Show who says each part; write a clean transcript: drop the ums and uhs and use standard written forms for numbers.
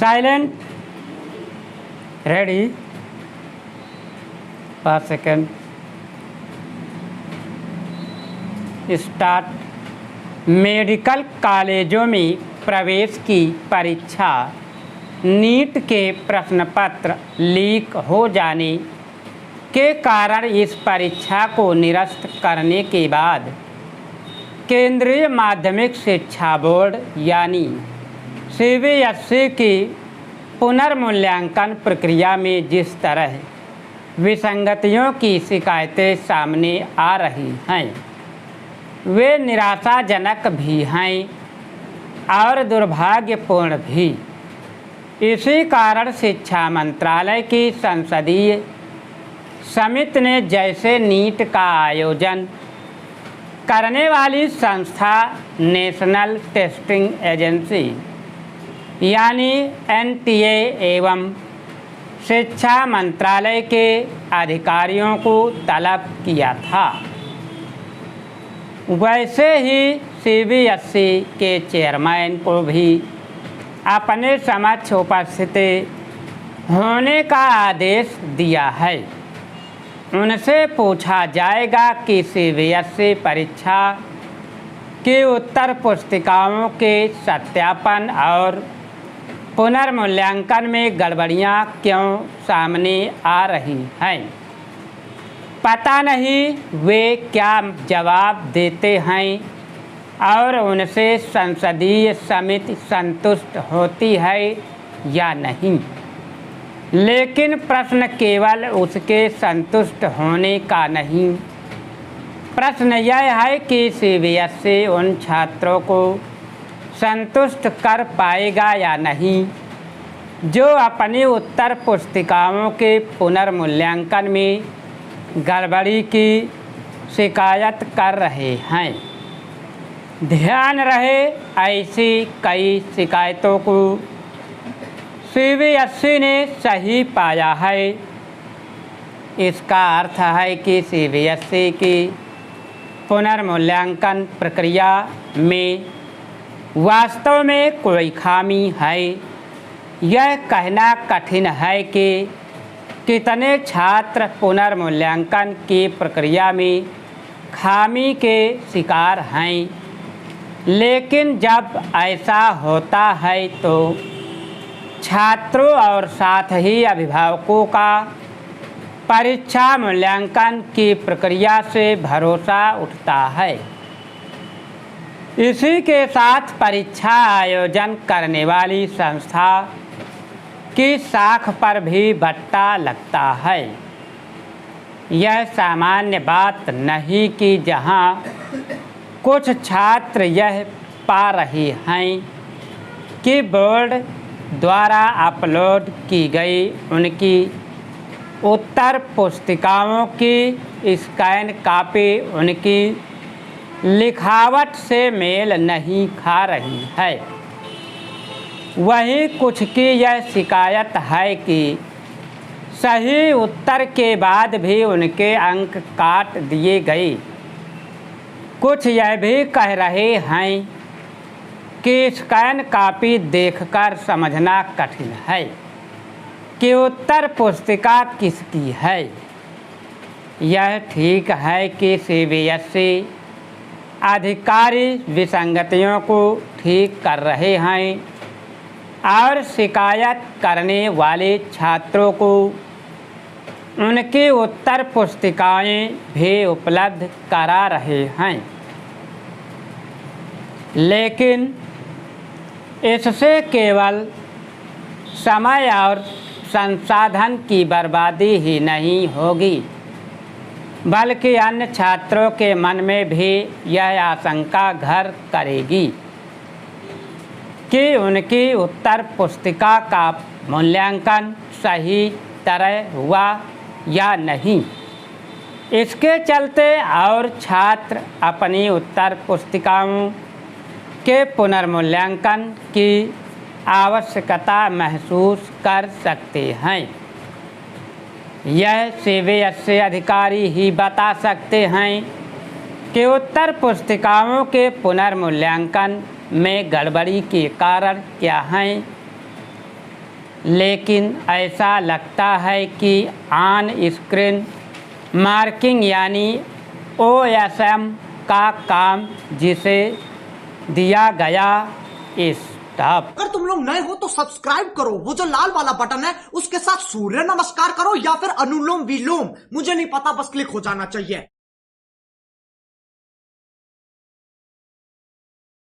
Speaker 1: Silent, ready, 5 second, start. Medical कॉलेजों में प्रवेश की परीक्षा नीट के प्रश्न पत्र लीक हो जाने के कारण इस परीक्षा को निरस्त करने के बाद केंद्रीय माध्यमिक शिक्षा बोर्ड यानी सीबीएसई की पुनर्मूल्यांकन प्रक्रिया में जिस तरह विसंगतियों की शिकायतें सामने आ रही हैं वे निराशाजनक भी हैं और दुर्भाग्यपूर्ण भी। इसी कारण शिक्षा मंत्रालय की संसदीय समिति ने जैसे नीट का आयोजन करने वाली संस्था नेशनल टेस्टिंग एजेंसी यानी एनटीए एवं शिक्षा मंत्रालय के अधिकारियों को तलब किया था, वैसे ही सीबीएसई के चेयरमैन को भी अपने समक्ष उपस्थित होने का आदेश दिया है। उनसे पूछा जाएगा कि सीबीएसई परीक्षा की उत्तर पुस्तिकाओं के सत्यापन और पुनर्मूल्यांकन में गड़बड़ियां क्यों सामने आ रही हैं। पता नहीं वे क्या जवाब देते हैं और उनसे संसदीय समिति संतुष्ट होती है या नहीं, लेकिन प्रश्न केवल उसके संतुष्ट होने का नहीं। प्रश्न यह है कि सीबीएसई उन छात्रों को संतुष्ट कर पाएगा या नहीं जो अपनी उत्तर पुस्तिकाओं के पुनर्मूल्यांकन में गड़बड़ी की शिकायत कर रहे हैं। ध्यान रहे, ऐसी कई शिकायतों को सीबीएसई ने सही पाया है। इसका अर्थ है कि सीबीएसई की पुनर्मूल्यांकन प्रक्रिया में वास्तव में कोई खामी है। यह कहना कठिन है कि कितने छात्र पुनर्मूल्यांकन की प्रक्रिया में खामी के शिकार हैं, लेकिन जब ऐसा होता है तो छात्रों और साथ ही अभिभावकों का परीक्षा मूल्यांकन की प्रक्रिया से भरोसा उठता है। इसी के साथ परीक्षा आयोजन करने वाली संस्था की साख पर भी बट्टा लगता है। यह सामान्य बात नहीं कि जहां कुछ छात्र यह पा रहे हैं कि बोर्ड द्वारा अपलोड की गई उनकी उत्तर पुस्तिकाओं की स्कैन कॉपी उनकी लिखावट से मेल नहीं खा रही है। वहीं कुछ की यह शिकायत है कि सही उत्तर के बाद भी उनके अंक काट दिए गए। कुछ यह भी कह रहे हैं कि स्कैन कॉपी देखकर समझना कठिन है कि उत्तर पुस्तिका किसकी है। यह ठीक है कि सीबीएसई अधिकारी विसंगतियों को ठीक कर रहे हैं और शिकायत करने वाले छात्रों को उनकी उत्तर पुस्तिकाएं भी उपलब्ध करा रहे हैं, लेकिन इससे केवल समय और संसाधन की बर्बादी ही नहीं होगी, बल्कि अन्य छात्रों के मन में भी यह आशंका घर करेगी कि उनकी उत्तर पुस्तिका का मूल्यांकन सही तरह हुआ या नहीं। इसके चलते और छात्र अपनी उत्तर पुस्तिकाओं के पुनर्मूल्यांकन की आवश्यकता महसूस कर सकते हैं। यह सीबीएसई अधिकारी ही बता सकते हैं कि उत्तर पुस्तिकाओं के पुनर्मूल्यांकन में गड़बड़ी के कारण क्या हैं लेकिन ऐसा लगता है कि ऑन स्क्रीन मार्किंग यानी OSM का काम जिसे दिया गया स्टॉप।
Speaker 2: अगर तुम लोग नए हो तो सब्सक्राइब करो, वो जो लाल वाला बटन है उसके साथ सूर्य नमस्कार करो या फिर अनुलोम विलोम, मुझे नहीं पता, बस क्लिक हो जाना चाहिए।